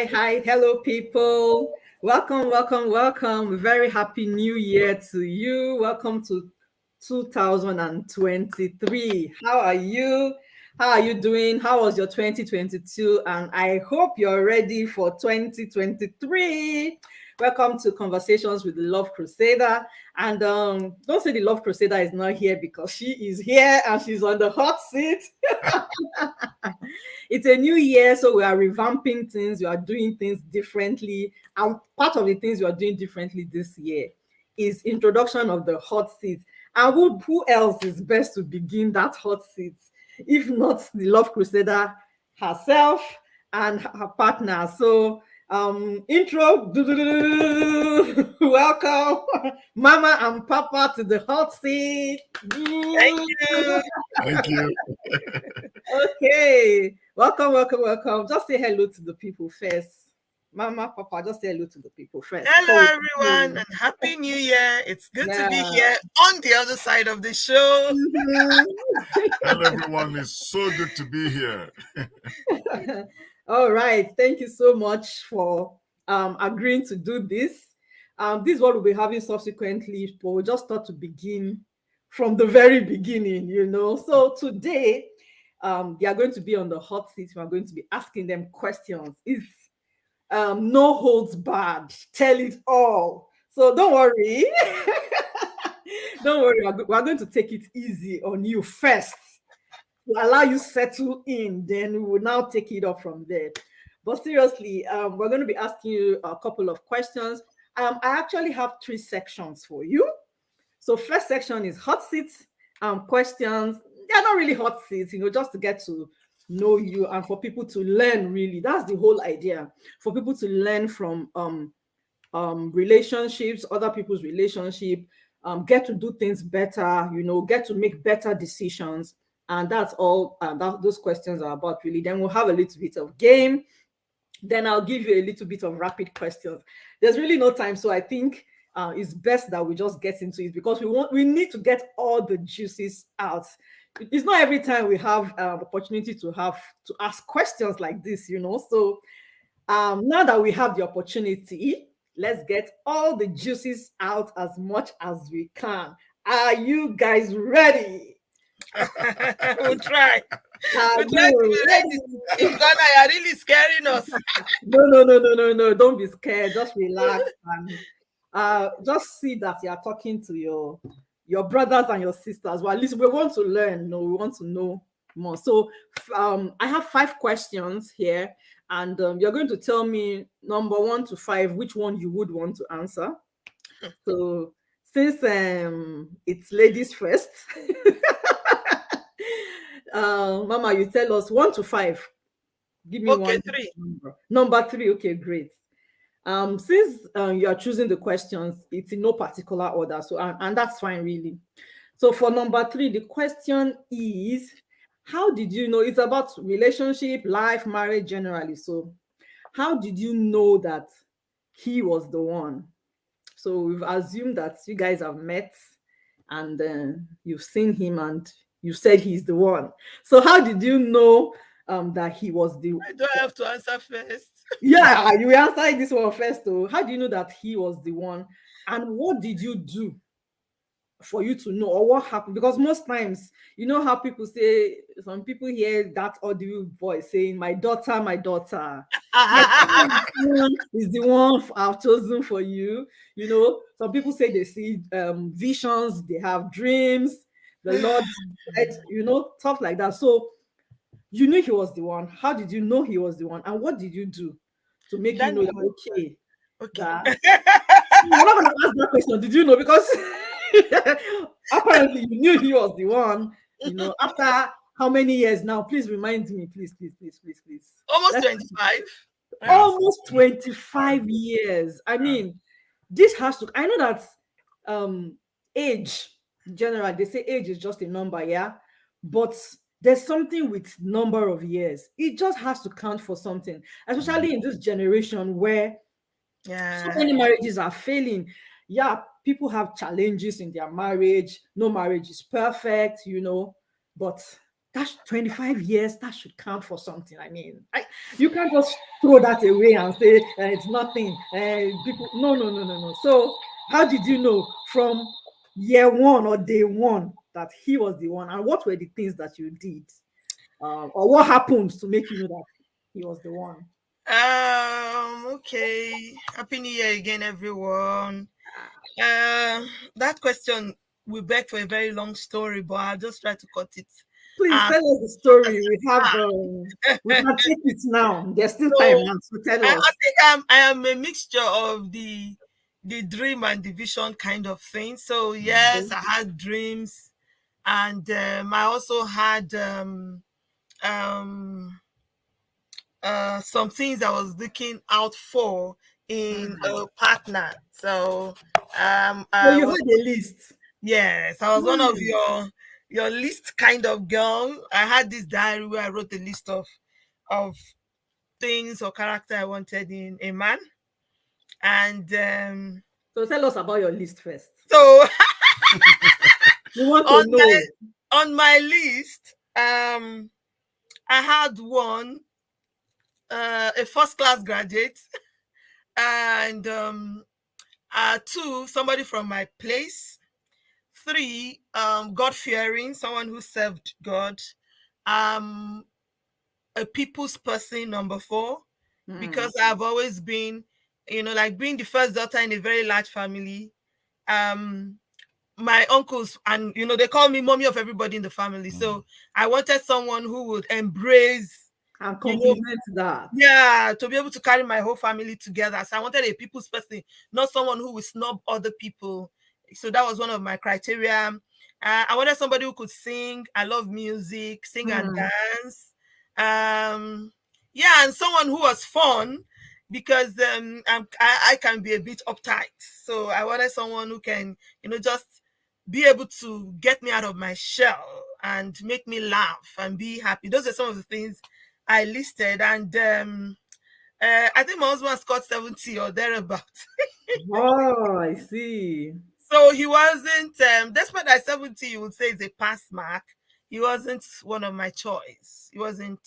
Hi. Hello, people. Welcome. Very happy new year to you. Welcome to 2023. How are you? How are you doing? How was your 2022? And I hope you're ready for 2023. Welcome to Conversations with the Love Crusader. And don't say the Love Crusader is not here, because she is here and she's on the hot seat. It's a new year, so we are revamping things. We are doing things differently. And part of the things we are doing differently this year is introduction of the hot seat. And who else is best to begin that hot seat if not the Love Crusader herself and her partner? So intro. Welcome Mama and Papa to the hot seat. Thank you. Thank you. Okay, welcome. Just say hello to the people first. Mama, Papa, just say hello to the people first. Hello, everyone, and Happy New Year. It's good to be here on the other side of the show. Hello, everyone. It's so good to be here. All right. Thank you so much for agreeing to do this. This is what we'll be having subsequently, but we just thought to begin from the very beginning, So today, they are going to be on the hot seat. We are going to be asking them questions. It's no holds barred. Tell it all. So don't worry. Don't worry. We're going to take it easy on you first to allow you settle in. Then we will now take it up from there. But seriously, we're going to be asking you a couple of questions. I actually have 3 sections for you. So first section is hot seats questions. They're not really hot seats, just to get to know you and for people to learn. Really, that's the whole idea, for people to learn from relationships, other people's relationship, get to do things better, get to make better decisions. And that's all those questions are about, really. Then we'll have a little bit of game. Then I'll give you a little bit of rapid questions. There's really no time, so I think it's best that we just get into it, because we need to get all the juices out. It's not every time we have opportunity to ask questions like this, So now that we have the opportunity, let's get all the juices out as much as we can. Are you guys ready? We'll try. We'll try to be ready. If Ghana, you're really scaring us. No. Don't be scared. Just relax and just see that you are talking to your brothers and your sisters. Well, at least we want to learn. We want to know more. So I have 5 questions here, and you're going to tell me number 1 to 5 which one you would want to answer. So since it's ladies first, Mama, you tell us 1 to 5. Give me one 3. Number 3. Okay, great. Since you are choosing the questions, it's in no particular order, so and that's fine, really. So for number 3, the question is, how did you know? It's about relationship, life, marriage generally. So how did you know that he was the one? So we've assumed that you guys have met and you've seen him and you said he's the one. So how did you know that he was the one? Do I have to answer first? Yeah, you answer this one first, though. How do you know that he was the one? And what did you do for you to know, or what happened? Because most times, you know how people say, some people hear that audio voice saying, my daughter is the one I've chosen for you. Some people say they see visions, they have dreams, the Lord said, stuff like that. So you knew he was the one. How did you know he was the one? And what did you do to make you know that, okay. You're not going to ask that question. Did you know? Because apparently you knew he was the one, after how many years now? Please remind me. Please. Almost 25. Almost 25 years. I mean, this has to, I know that age, generally, they say age is just a number, yeah? But there's something with number of years. It just has to count for something, especially in this generation where so many marriages are failing. Yeah, people have challenges in their marriage. No marriage is perfect, but That's 25 years. That should count for something. I mean, you can't just throw that away and say it's nothing. People, no, no, no, no, no. So, how did you know from year one or day one that he was the one? And what were the things that you did, or what happened to make you know that he was the one? Okay. Happy New Year again, everyone. That question will beg for a very long story, but I'll just try to cut it. Please Uh, tell us the story. We can take it now. There's still time so now. So tell I us. think I am a mixture of the dream and the vision kind of thing. So yes, I had dreams, and I also had um, some things I was looking out for in a partner. So So I you was, had a list. yes, I was one of Hmm. your list kind of girl. I had this diary where I wrote a list of things or character I wanted in a man, and So tell us about your list first. so We want to on know. my list, I had one, a first class graduate, and two, somebody from my place, three, God fearing, someone who served God, um, a people's person, number four, Hmm. because I've always been, like being the first daughter in a very large family. Um, my uncles, and they call me mommy of everybody in the family. So I wanted someone who would embrace, And you know, compliment that. yeah, to be able to carry my whole family together. So I wanted a people's person, not someone who would snub other people. So that was one of my criteria. I wanted somebody who could sing. I love music, sing and Hmm. dance. Yeah, and someone who was fun, because I can be a bit uptight. So I wanted someone who can, just be able to get me out of my shell and make me laugh and be happy. Those are some of the things I listed, and I think my husband scored 70 or thereabout. Oh, I see. So he wasn't, despite that 70, you would say is a pass mark. He wasn't one of my choice. He wasn't.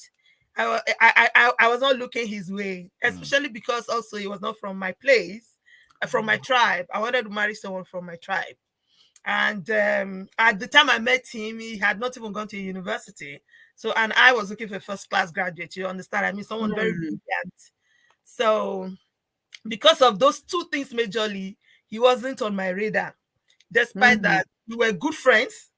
I was not looking his way, especially because also he was not from my place, from my tribe. I wanted to marry someone from my tribe. And at the time I met him, he had not even gone to university. So, and I was looking for a first class graduate. You understand? I mean, someone very Hmm. brilliant. So, because of those two things majorly, he wasn't on my radar. Despite Hmm. that, we were good friends.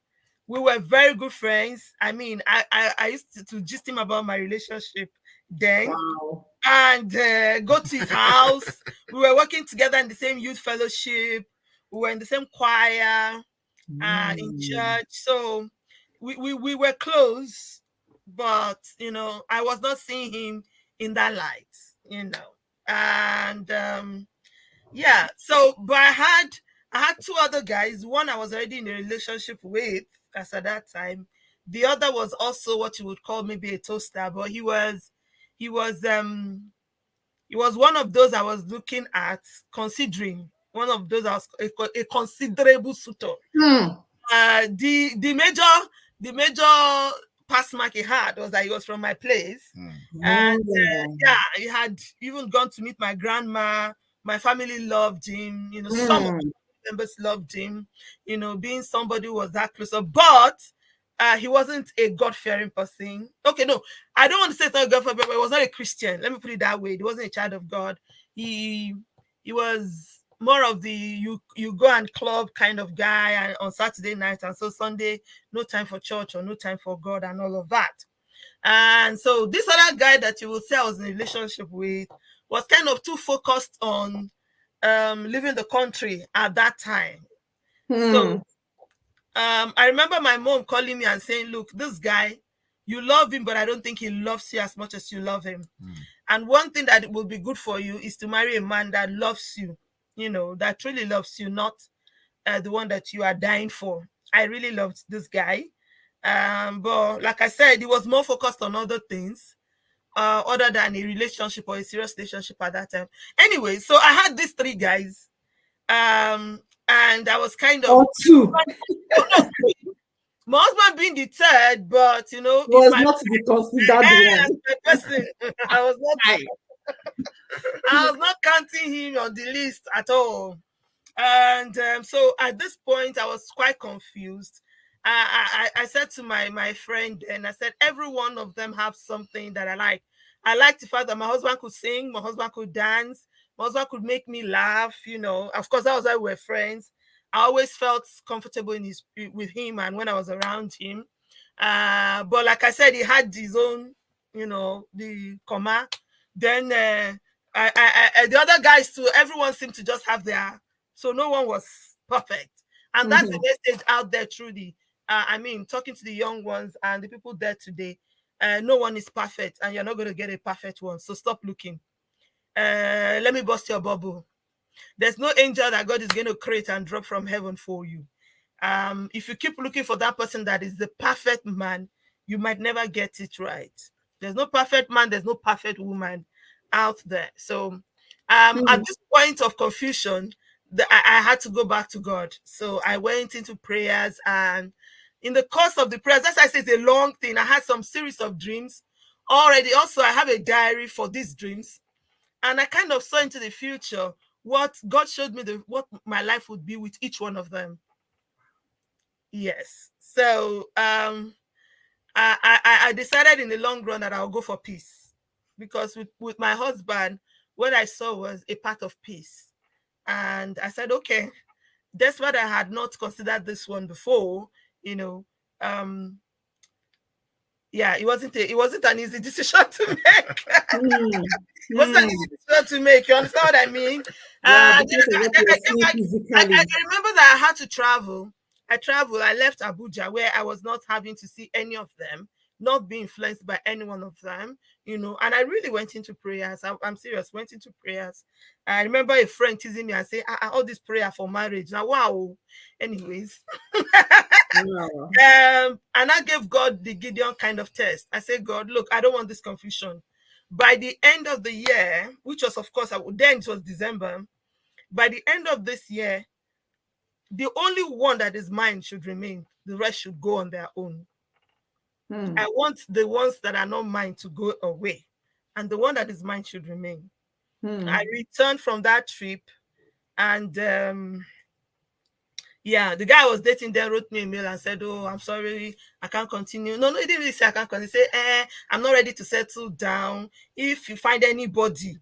We were very good friends. I mean, I used to gist him about my relationship then, Wow. and go to his house. We were working together in the same youth fellowship. We were in the same choir, in Hmm. church. So we were close, but I was not seeing him in that light. And yeah, so but I had two other guys. One I was already in a relationship with as at that time. The other was also what you would call maybe a toaster, but he was one of those I was looking at, considering one of those I was a considerable suitor. Hmm. The major pass mark he had was that he was from my place, and Oh. yeah, he had even gone to meet my grandma. My family loved him. Some of Hmm. the members loved him. Being somebody who was that close, but he wasn't a God-fearing person. Okay, no, I don't want to say it's not God-fearing, but he was not a Christian. Let me put it that way. He wasn't a child of God. He he was more of the you go and club kind of guy, and on Saturday night, and so Sunday, no time for church or no time for God and all of that. And so this other guy that you will say I was in a relationship with was kind of too focused on leaving the country at that time. So Hmm. I remember my mom calling me and saying, look, this guy, you love him, but I don't think he loves you as much as you love him. And one thing that will be good for you is to marry a man that loves you, that truly loves you, not the one that you are dying for. I really loved this guy. But like I said, he was more focused on other things, other than a relationship or a serious relationship at that time. Anyway, so I had these three guys, and I was kind of, Or two. no, no, three. My husband being the third, but in Was my not the considered as one. my person, I was not Aye. I was not counting him on the list at all. And so at this point, I was quite confused. I said to my friend, and I said, every one of them have something that I like. I liked the fact that my husband could sing, my husband could dance, my husband could make me laugh. Of course, that was why we were friends. I always felt comfortable with him, and when I was around him. But like I said, he had his own, the comma. Then the other guys too. Everyone seemed to just have their. So no one was perfect, and that's the Mhm. message out there. Truly, talking to the young ones and the people there today. No one is perfect, and you're not going to get a perfect one. So stop looking. Let me bust your bubble. There's no angel that God is going to create and drop from heaven for you. If you keep looking for that person that is the perfect man, you might never get it right. There's no perfect man, there's no perfect woman out there. So at Mhm. this point of confusion, I had to go back to God. So I went into prayers, and in the course of the prayers, that's why I say it's a long thing. I had some series of dreams already. Also, I have a diary for these dreams, and I kind of saw into the future what God showed me, what my life would be with each one of them. Yes. So I decided in the long run that I'll go for peace, because with my husband, what I saw was a path of peace. And I said, okay, despite I had not considered this one before, you know, um, yeah, it wasn't an easy decision to make. Hmm. It wasn't an Hmm. easy decision to make. You understand what I mean? Yeah, I, because of what you're seeing I physically. remember that I had to travel. I traveled. I left Abuja, where I was not having to see any of them, not be influenced by any one of them, And I really went into prayers. I'm serious. Went into prayers. I remember a friend teasing me and saying, "All this prayer for marriage now, wow." Anyways, Wow. and I gave God the Gideon kind of test. I said, God, look, I don't want this confusion. By the end of the year, which was, of course, then it was December. By the end of this year, the only one that is mine should remain. The rest should go on their own. Hmm. I want the ones that are not mine to go away, and the one that is mine should remain. I Hmm. returned from that trip, and yeah, the guy I was dating then wrote me a mail and said, "Oh, I'm sorry, I can't continue." No, he didn't really say I can't continue. He said, I'm not ready to settle down. If you find anybody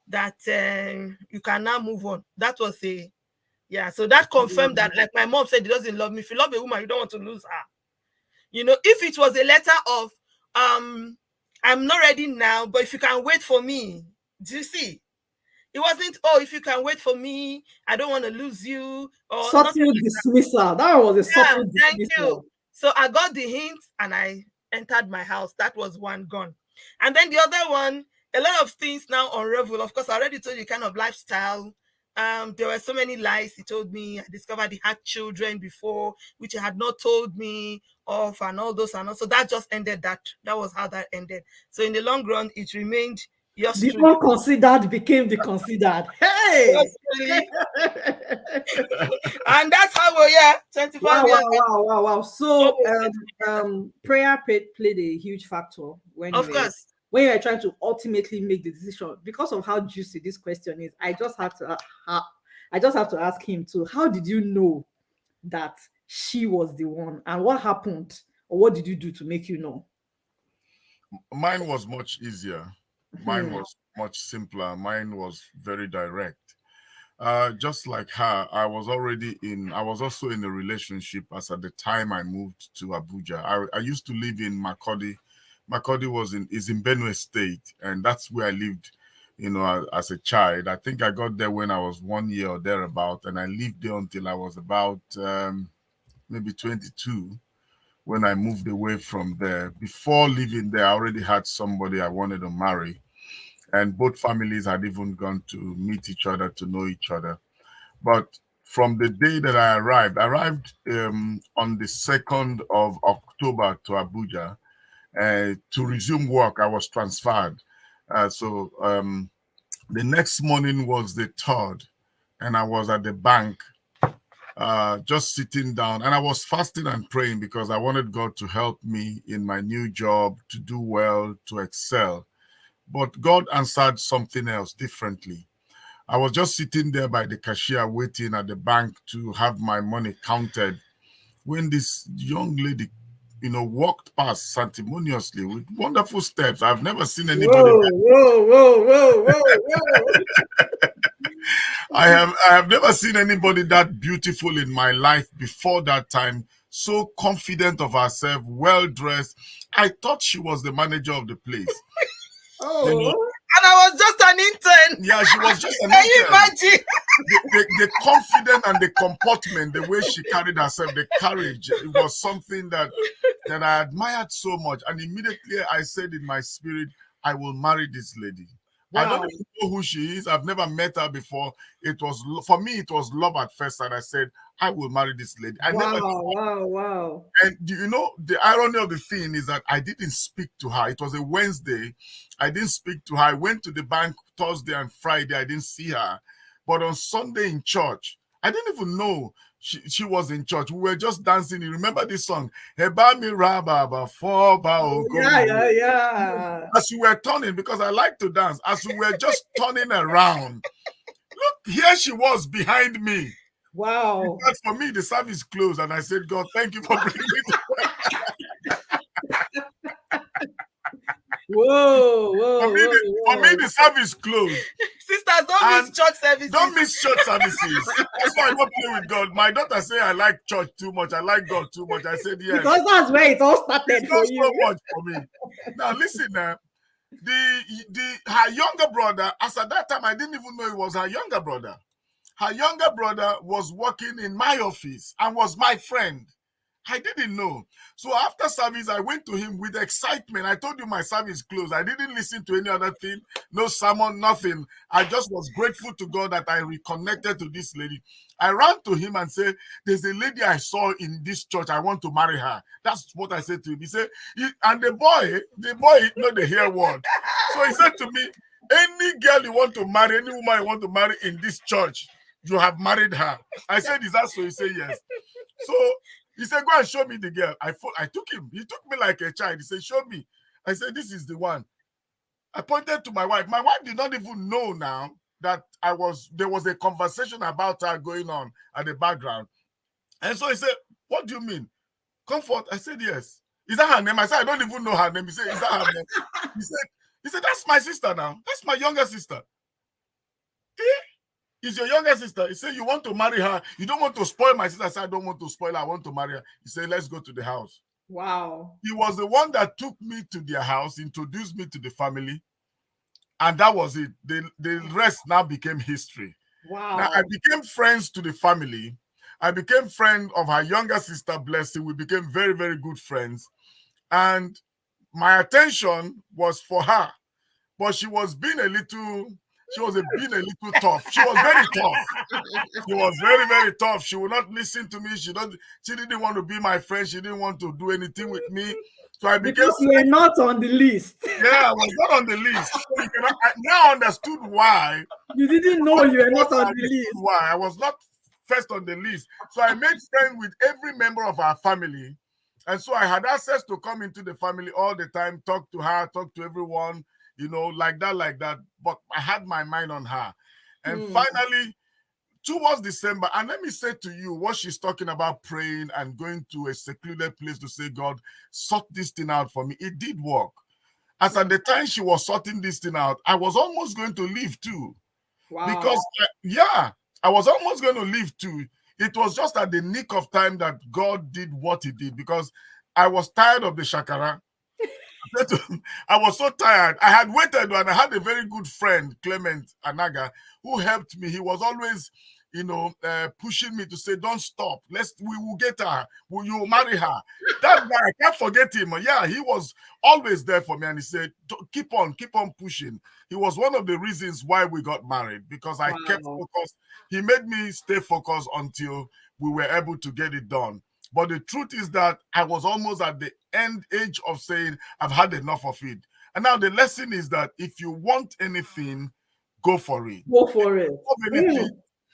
that you can now move on." That was yeah. So that confirmed that, like my mom said, he doesn't love me. If you love a woman, you don't want to lose her. If it was a letter of, um, I'm not ready now, but if you can wait for me, do you see? It wasn't, oh, if you can wait for me, I don't want to lose you, or nothing. Subtle dismissal. That was a Yeah, subtle thank you. dismissal. So I got the hint and I entered my house. That was one gone. And then the other one, a lot of things now unravel. Of course, I already told you kind of lifestyle. There were so many lies he told me. I discovered he had children before, which he had not told me of, and all those and also that just ended that. That was how that ended. So in the long run, it remained yours The truly. unconsidered became the considered. Hey! Yours truly. And that's how we're here, 25 Wow, wow, years. wow, wow, wow. So Almost. prayer played a huge factor when Of course. you were trying to ultimately make the decision. Because of how juicy this question is, I just have to ask him too. How did you know that she was the one, and what happened, or what did you do to make you know? Mine was much easier. Mine Hmm. was much simpler. Mine was very direct. Just like her, I was also in a relationship as at the time I moved to Abuja. I used to live in Makodi. Makodi is in Benue State, and that's where I lived, as a child. I think I got there when I was 1 year or thereabout, and I lived there until I was about maybe 22 when I moved away from there. Before leaving there, I already had somebody I wanted to marry, and both families had even gone to meet each other, to know each other. But from the day that I arrived on the 2nd of October to Abuja to resume work. I was transferred. So the next morning was the 3rd, and I was at the bank just sitting down, and I was fasting and praying because I wanted God to help me in my new job, to do well, to excel. But God answered something else differently. I was just sitting there by the cashier waiting at the bank to have my money counted when this young lady, walked past sanctimoniously with wonderful steps. I've never seen anybody. Whoa, whoa, whoa, whoa, whoa, whoa. I have never seen anybody that beautiful in my life before that time. So confident of herself, well dressed. I thought she was the manager of the place. You know, Oh, And I was just an intern. yeah, she was just an Can you intern. imagine? The confidence and the comportment, the way she carried herself, the courage, it was something that I admired so much. And immediately I said in my spirit, I will marry this lady. I don't wow. even know who she is. I've never met her before. It was, for me, it was love at first sight. I said, I will marry this lady. I never. Wow. And do you know the irony of the thing is that I didn't speak to her. It was a Wednesday. I didn't speak to her. I went to the bank Thursday and Friday. I didn't see her. But on Sunday in church, I didn't even know she was in church. We were just dancing. You remember this song? Heba mi rababa foba ogongo. Yeah. As we were turning, because I like to dance, as we were just turning around, look, here she was behind me. Wow. But for me, the service closed, and I said, God, thank you for bringing me. Whoa, For me, the service closed. Sisters, don't miss And church services. don't miss church services. That's why I don't play with God. My daughter say I like church too much. I like God too much. I said yes. Because that's where it all started It's for not you. so much for me. Now listen, her younger brother. As at that time, I didn't even know it was her younger brother. Her younger brother was working in my office and was my friend. I didn't know. So after service, I went to him with excitement. I told you my service closed. I didn't listen to any other thing, no sermon, nothing. I just was grateful to God that I reconnected to this lady. I ran to him and said, there's a lady I saw in this church. I want to marry her. That's what I said to him. He said, and the boy, know the hear word. So he said to me, any girl you want to marry, any woman you want to marry in this church, you have married her. I said, is that so? He said, yes. So he said, go and show me the girl. I took him. He took me like a child. He said, show me. I said, this is the one. I pointed to my wife. My wife did not even know now that there was a conversation about her going on at the background. And so he said, what do you mean? Comfort? I said, yes. Is that her name? I said, I don't even know her name. He said, is that her name? He said, that's my sister now. That's my younger sister. Is your younger sister. He said, you want to marry her. You don't want to spoil my sister. I said, I don't want to spoil her. I want to marry her. He said, let's go to the house. Wow. He was the one that took me to their house, introduced me to the family. And that was it. The rest now became history. Wow. Now, I became friends to the family. I became friend of her younger sister, Blessing. We became very, very good friends. And my attention was for her. But she was being a little tough. She was very tough. She was very, very tough. She would not listen to me. She didn't want to be my friend. She didn't want to do anything with me. So I became. Because you're not on the list. Yeah, I was not on the list. So I now understood why. You didn't know you were not on the list. Why I was not first on the list. So I made friends with every member of our family. And so I had access to come into the family all the time, talk to her, talk to everyone, like that. But I had my mind on her. And finally, towards December, and let me say to you what she's talking about, praying and going to a secluded place to say, God, sort this thing out for me. It did work. As at the time she was sorting this thing out, I was almost going to leave too. Wow. Because, I was almost going to leave too. It was just at the nick of time that God did what he did, because I was tired of the shakara. I was so tired. I had waited, and I had a very good friend, Clement Anaga, who helped me. He was always, pushing me to say, don't stop. We will get her. You will marry her. That guy, I can't forget him. Yeah, he was always there for me. And he said, keep on pushing. He was one of the reasons why we got married, because I kept focused. He made me stay focused until we were able to get it done. But the truth is that I was almost at the end age of saying, I've had enough of it. And now the lesson is that if you want anything, go for it. Go for it.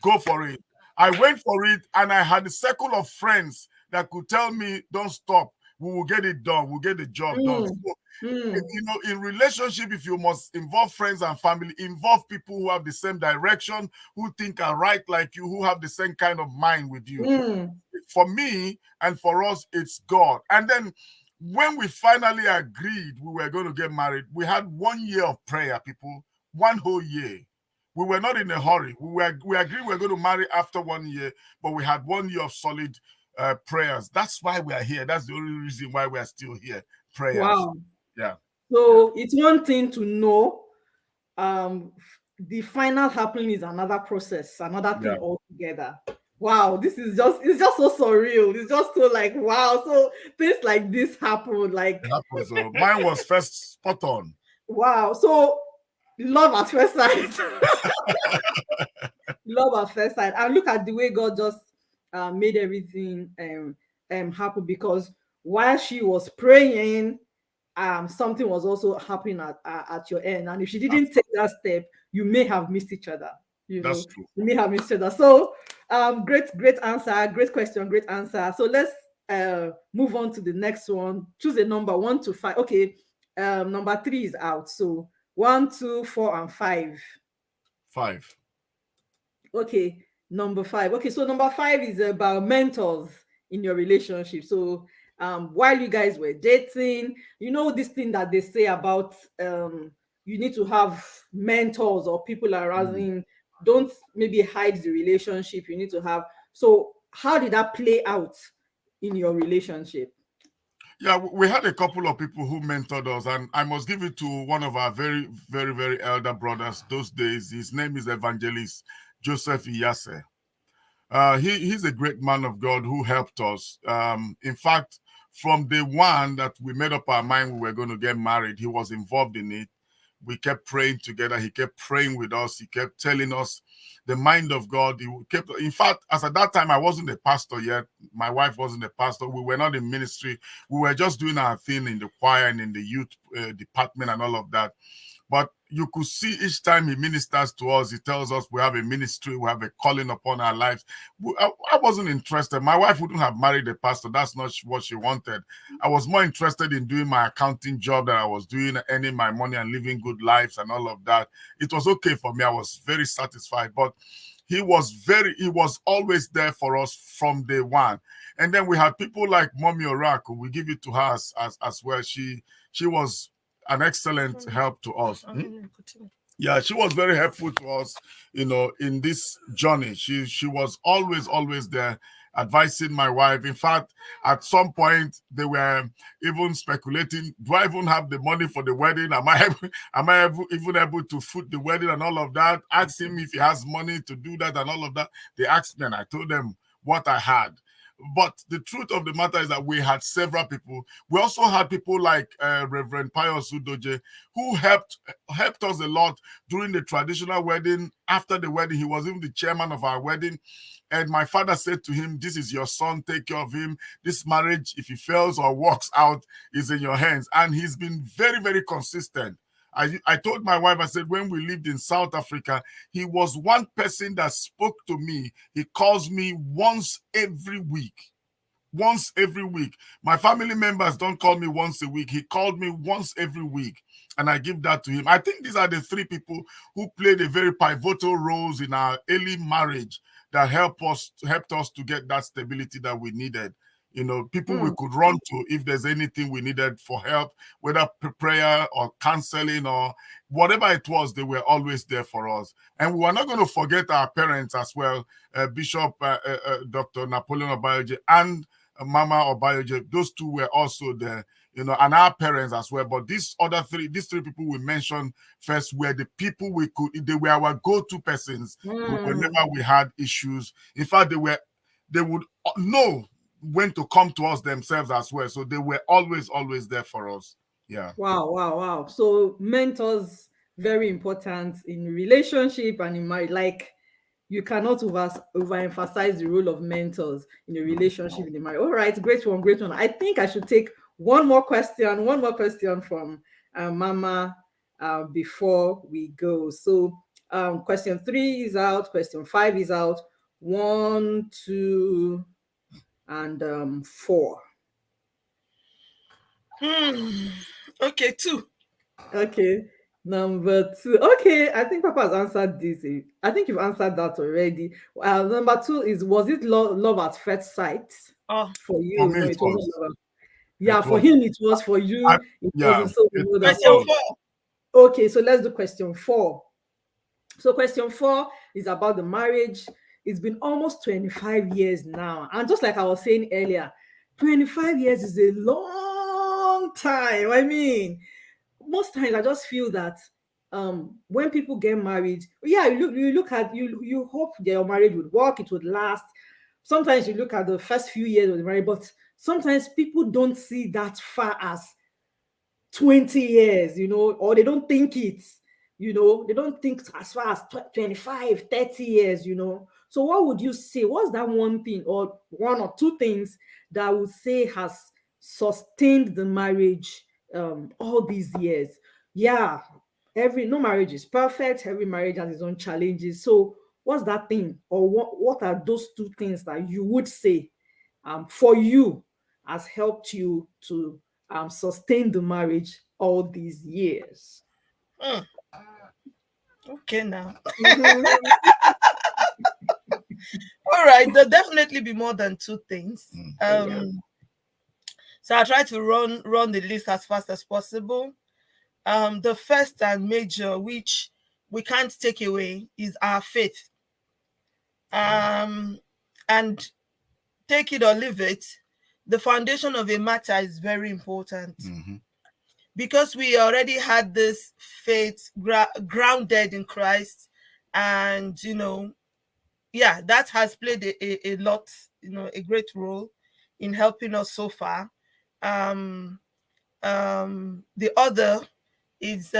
Go for it. I went for it, and I had a circle of friends that could tell me, "Don't stop. We will get it done. We'll get the job done." Mm, So, mm, in relationship, if you must involve friends and family, involve people who have the same direction, who think are right like you, who have the same kind of mind with you. mm. For me and for us, it's God. And then when we finally agreed we were going to get married, we had 1 year of prayer, people, 1 whole year. We were not in a hurry. We agreed we were going to marry after 1 year, but we had 1 year of solid prayers. That's why we are here. That's the only reason why we are still here. Prayers. Wow. Yeah. Yeah. So it's one thing to know, the final happening is another process, another Yeah. thing altogether. Wow, this is just, it's just so surreal. It's just so like, wow. So things like this happen, like, It happens. Mine was first spot on. wow. So love at first sight. Love at first sight. And look at the way God just made everything happen, because while she was praying, something was also happening at your end. And if she didn't take that step, you may have missed each other. That's true. You may have missed each other. So great answer, great question, great answer. So let's move on to the next one. Choose a number 1 to 5. Okay, number 3 is out. So 1, 2, 4, and 5. 5. Okay, number 5. Okay, so number 5 is about mentors in your relationship. So while you guys were dating, this thing that they say about you need to have mentors or people around. Don't maybe hide the relationship. You need to have. So how did that play out in your relationship? Yeah, we had a couple of people who mentored us, and I must give it to one of our very, very, very elder brothers those days. His name is Evangelist Joseph Iyase. He's a great man of God who helped us. In fact, from day one that we made up our mind we were going to get married, he was involved in it. We kept praying together. He kept praying with us. He kept telling us the mind of God. In fact, as at that time, I wasn't a pastor yet. My wife wasn't a pastor. We were not in ministry. We were just doing our thing in the choir and in the youth department and all of that. But you could see each time he ministers to us, he tells us we have a ministry, we have a calling upon our lives. I wasn't interested. My wife wouldn't have married a pastor. That's not what she wanted. I was more interested in doing my accounting job that I was doing, earning my money and living good lives and all of that. It was okay for me. I was very satisfied. But he was always there for us from day one. And then we had people like Mommy Oracle. We give it to her as well. She was an excellent help to us. Yeah, she was very helpful to us, in this journey. She was always there advising my wife. In fact, at some point they were even speculating, do I even have the money for the wedding? Am I even able to foot the wedding and all of that? Ask him if he has money to do that and all of that. They asked me and I told them what I had. But the truth of the matter is that we had several people. We also had people like Reverend Pius Udoje, who helped us a lot during the traditional wedding. After the wedding, he was even the chairman of our wedding. And my father said to him, this is your son, take care of him. This marriage, if he fails or walks out, is in your hands. And he's been very, very consistent. I told my wife, I said, when we lived in South Africa, he was one person that spoke to me. He calls me once every week. Once every week. My family members don't call me once a week. He called me once every week. And I give that to him. I think these are the 3 people who played a very pivotal roles in our early marriage that helped us to get that stability that we needed. People we could run to if there's anything we needed for help, whether prayer or counseling or whatever it was, they were always there for us. And we were not going to forget our parents as well, Bishop Dr. Napoleon Obayoje and Mama Obayoje. Those 2 were also there, and our parents as well. But these 3 people we mentioned first were the people they were our go-to persons whenever we had issues. In fact, they would know when to come to us themselves as well. So they were always there for us. Yeah. Wow. So mentors, very important in relationship and in marriage. Like, you cannot overemphasize the role of mentors in a relationship in the marriage. All right, great one. I think I should take one more question from Mama before we go. So question 3 is out, question 5 is out. 1, 2, and 4. Okay, 2. Okay, number 2. Okay, I think Papa has answered this. I think you've answered that already. Number 2 is, was it love at first sight Oh, for For you? me, No, it it wasn't was. love. Yeah, It for was. him it was. For I, you it yeah, wasn't. So we it, know it that. question was. So 4. okay, so let's do question 4. So question 4 is about the marriage. It's been almost 25 years now. And just like I was saying earlier, 25 years is a long time. I mean, most times I just feel that when people get married, yeah, you look at you hope their marriage would work, it would last. Sometimes you look at the first few years of the marriage, but sometimes people don't see that far as 20 years, or they don't think it, they don't think as far as 25, 30 years, So what would you say? What's that one thing or one or two things that would say has sustained the marriage all these years? Yeah, no marriage is perfect. Every marriage has its own challenges. So what's that thing, or what are those two things that you would say for you has helped you to sustain the marriage all these years? Hmm. Okay, now. Mhm. All right, there'll definitely be more than 2 things. Yeah. So I'll try to run the list as fast as possible. The first and major, which we can't take away, is our faith. Um, and take it or leave it, the foundation of a matter is very important. Mhm. Because we already had this faith grounded in Christ, and yeah, that has played a lot, a great role in helping us so far. um the other is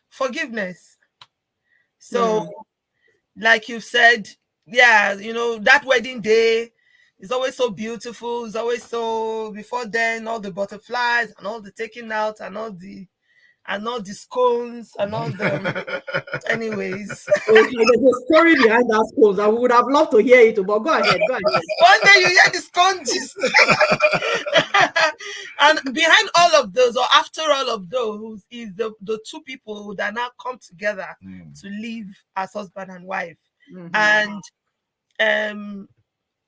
forgiveness. So, Mm. like you said, yeah, that wedding day is always so beautiful. It's always so, before then, all the butterflies and all the taking out and all the scones and all the anyways. Okay, there's a story behind that scones. I would have loved to hear it, but go ahead, go ahead. One day you hear the sponges. And behind all of those, or after all of those, is the two people that now come together to live as husband and wife. Mhm. And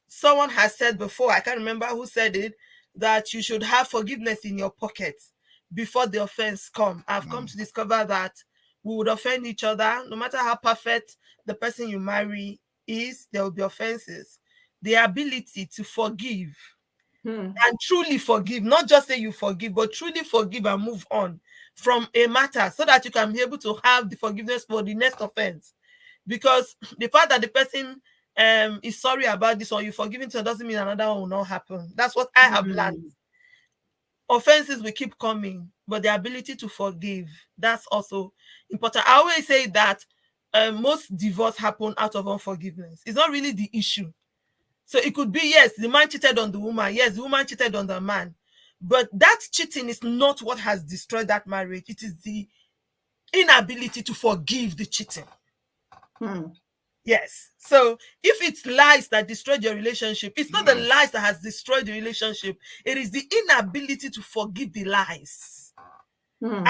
someone has said before, I can't remember who said it, that you should have forgiveness in your pocket before the offense come. I've come to discover that we would offend each other. No matter how perfect the person you marry is, there will be offenses. The ability to forgive Hmm. and truly forgive, not just say you forgive, but truly forgive and move on from a matter, so that you can be able to have the forgiveness for the next offense. Because the fact that the person is sorry about this, or you forgiving to, doesn't mean another one will not happen. That's what I have learned. Hmm. Offenses will keep coming, but the ability to forgive, that's also important. I always say that most divorce happen out of unforgiveness. It's not really the issue. So it could be, yes, the man cheated on the woman. Yes, the woman cheated on the man. But that cheating is not what has destroyed that marriage. It is the inability to forgive the cheating. Hmm. Yes. So if it's lies that destroyed your relationship, it's not the lies that has destroyed the relationship. It is the inability to forgive the lies. Hmm. And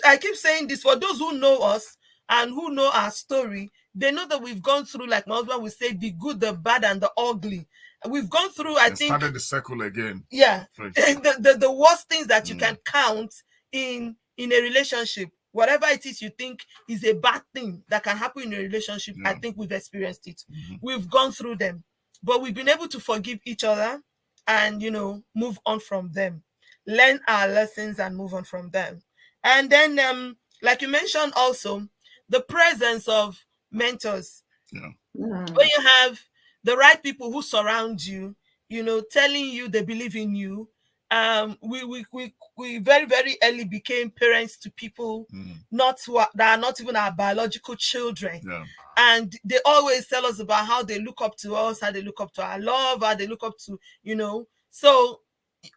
I keep saying this, for those who know us and who know our story, they know that we've gone through, like my husband would say, the good, the bad, and the ugly. We've gone through, I think, started the circle again. yeah, the worst things that you can count in a relationship. Whatever it is you think is a bad thing that can happen in a relationship, I think we've experienced it. We've gone through them, but we've been able to forgive each other and move on from them, learn our lessons and move on from them. And then like you mentioned also, the presence of mentors. Yeah. When you have the right people who surround you, telling you they believe in you. We very, very early became parents to people that are not even our biological children. Yeah. And they always tell us about how they look up to us, how they look up to our love, how they look up to. So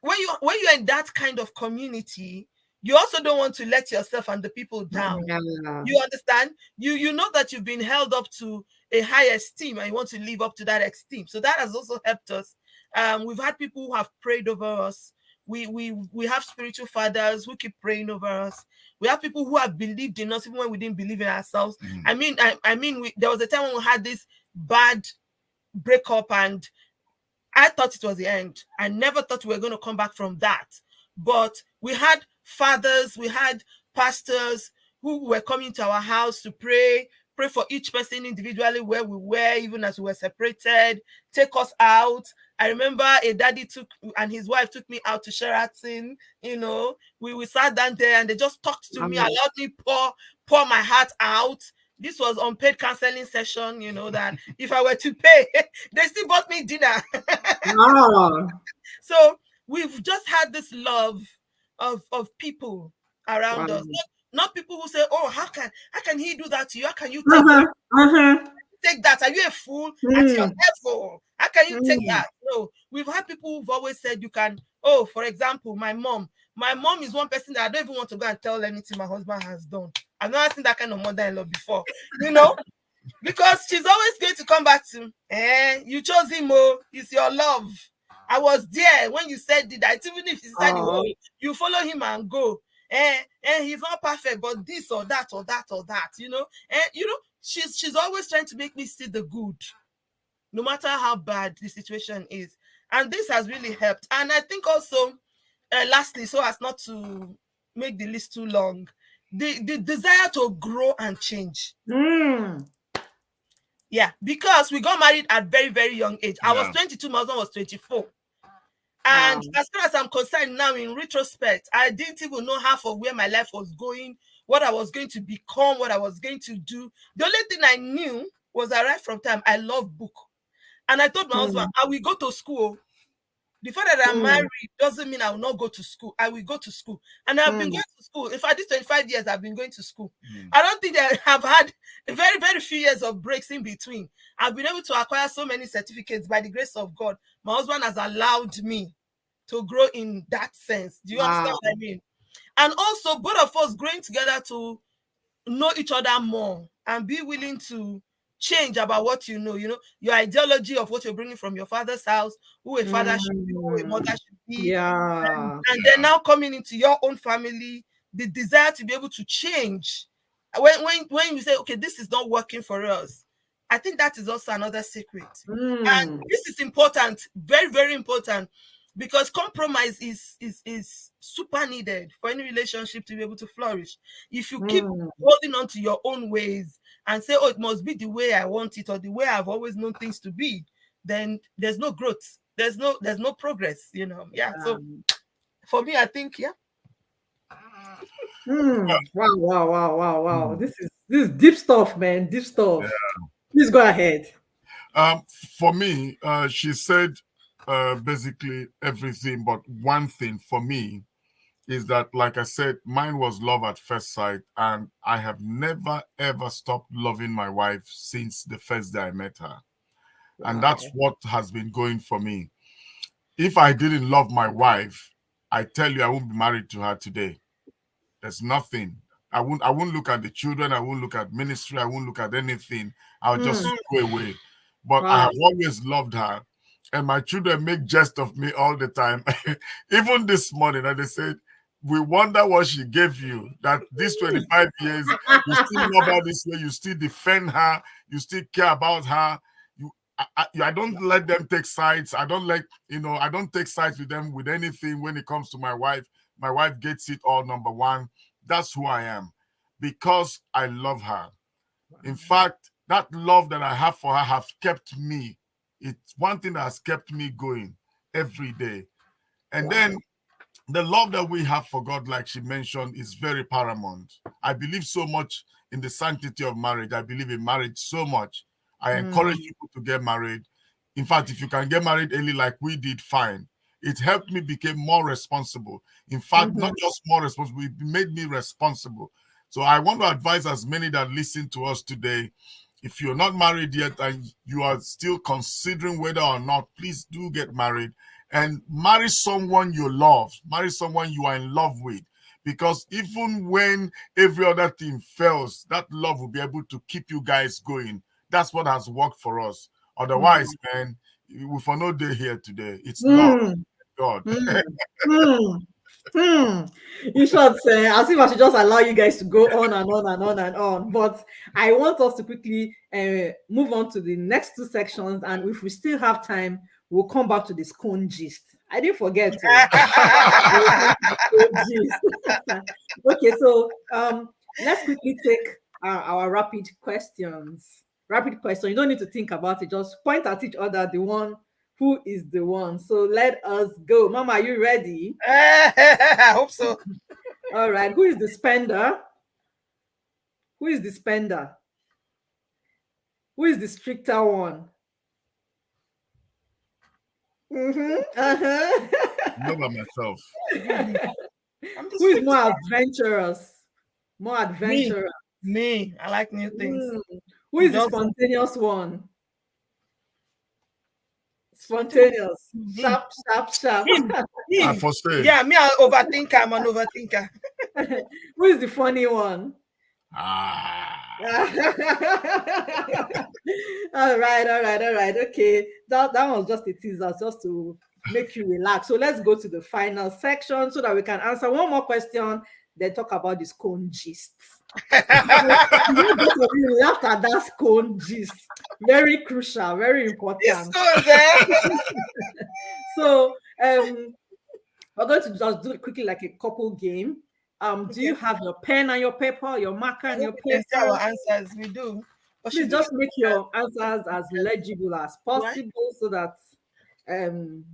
when you're in that kind of community, you also don't want to let yourself and the people down. Yeah. You understand? You know that you've been held up to a high esteem and you want to live up to that esteem. So that has also helped us. We've had people who have prayed over us. We have spiritual fathers who keep praying over us. We have people who have believed in us even when we didn't believe in ourselves. I mean, there was a time when we had this bad breakup, and I thought it was the end. I never thought we were going to come back from that. But we had fathers, we had pastors who were coming to our house to pray for each person individually where we were, even as we were separated, take us out. I remember a daddy and his wife took me out to Sheraton. We sat down there and they just talked to me, allowed me pour my heart out. This was unpaid counseling session, that if I were to pay, they still bought me dinner. Wow. So we've just had this love of people around us. Not people who say, oh, how can he do that to you? How can you take that? Are you a fool at your level? How can you take that? No, we've had people who've always said you can. Oh, for example, my mom is one person that I don't even want to go and tell anything my husband has done. I've never seen that kind of mother-in-law before, because she's always going to come back to, you chose him, it's your love. I was there when you said that. Even if he said, you follow him and go. He's not perfect, but this or that or that or that, she's always trying to make me see the good, no matter how bad the situation is. And this has really helped. And I think also, lastly, so as not to make the list too long, the desire to grow and change. Yeah, because we got married at very, very young age. I was 22, my husband was 24. And as far as I'm concerned now, in retrospect, I didn't even know half of where my life was going, what I was going to become, what I was going to do. The only thing I knew was that right from time, I love book. And I told my husband, I will go to school. The fact that I'm married doesn't mean I will not go to school. I will go to school. And I've been going to school. In fact, these 25 years, I've been going to school. I don't think I have had very, very few years of breaks in between. I've been able to acquire so many certificates by the grace of God. My husband has allowed me to grow in that sense. Do you understand what I mean? And also, both of us growing together to know each other more and be willing to change about what your ideology of what you're bringing from your father's house, who a father should be, who a mother should be. And then now coming into your own family, the desire to be able to change. When you say, okay, this is not working for us, I think that is also another secret. And this is important, very, very important, because compromise is super needed for any relationship to be able to flourish. If you keep holding on to your own ways and say, oh, it must be the way I want it or the way I've always known things to be, then there's no growth. There's no progress, Yeah. So for me, I think, Wow. This is deep stuff, man. Deep stuff. Please go ahead. For me, she said basically everything, but one thing for me is that, like I said, mine was love at first sight, and I have never ever stopped loving my wife since the first day I met her. And that's what has been going for me. If I didn't love my wife, I tell you, I won't be married to her today. There's nothing. I won't look at the children, I won't look at ministry, I won't look at anything. I'll just go away. But I have always loved her. And my children make jest of me all the time. Even this morning, and they said, we wonder what she gave you, that these 25 years, you still love her this way, you still defend her, you still care about her. I don't let them take sides. I don't take sides with them with anything when it comes to my wife. My wife gets it all, number one. That's who I am, because I love her. In fact, that love that I have for her has kept me. It's one thing that has kept me going every day. And then the love that we have for God, like she mentioned, is very paramount. I believe so much in the sanctity of marriage. I believe in marriage so much. I encourage people to get married. In fact, if you can get married early like we did, fine. It helped me become more responsible. In fact, not just more responsible, it made me responsible. So I want to advise as many that listen to us today, if you're not married yet and you are still considering whether or not, please do get married and marry someone you love, marry someone you are in love with. because even when every other thing fails, that love will be able to keep you guys going. That's what has worked for us. Otherwise, man, we for no day here today. It's love, Mm, God. mm, mm, mm. In short, as if I should just allow you guys to go on and on and on and on. But I want us to quickly move on to the next two sections. And if we still have time, we'll come back to the scone gist. I didn't forget to. We'll come to the scone gist. Okay, so let's quickly take our rapid questions. Rapid question. You don't need to think about it. Just point at each other. The one who is the one. So let us go. Mama, are you ready? I hope so. All right. Who is the spender? Who is the spender? Who is the stricter one? Uh-huh. Know by myself. Who is more adventurous? More adventurous. Me. I like new things. Who is the Just- spontaneous one? Spontaneous. Sharp, sharp, sharp. I for say. Yeah, me, I overthinker. I'm an overthinker. Who is the funny one? Ah. all right. Okay. That was just a teaser, just to make you relax. So let's go to the final section so that we can answer one more question, then talk about the scone gist. Both of you laughed at that scone gist. Very crucial, very important. So we're going to just do it quickly, like a couple game. Do you have your pen and your paper, your marker and your Yes, paper? our answers we do. But Please just make your answers as legible as possible so that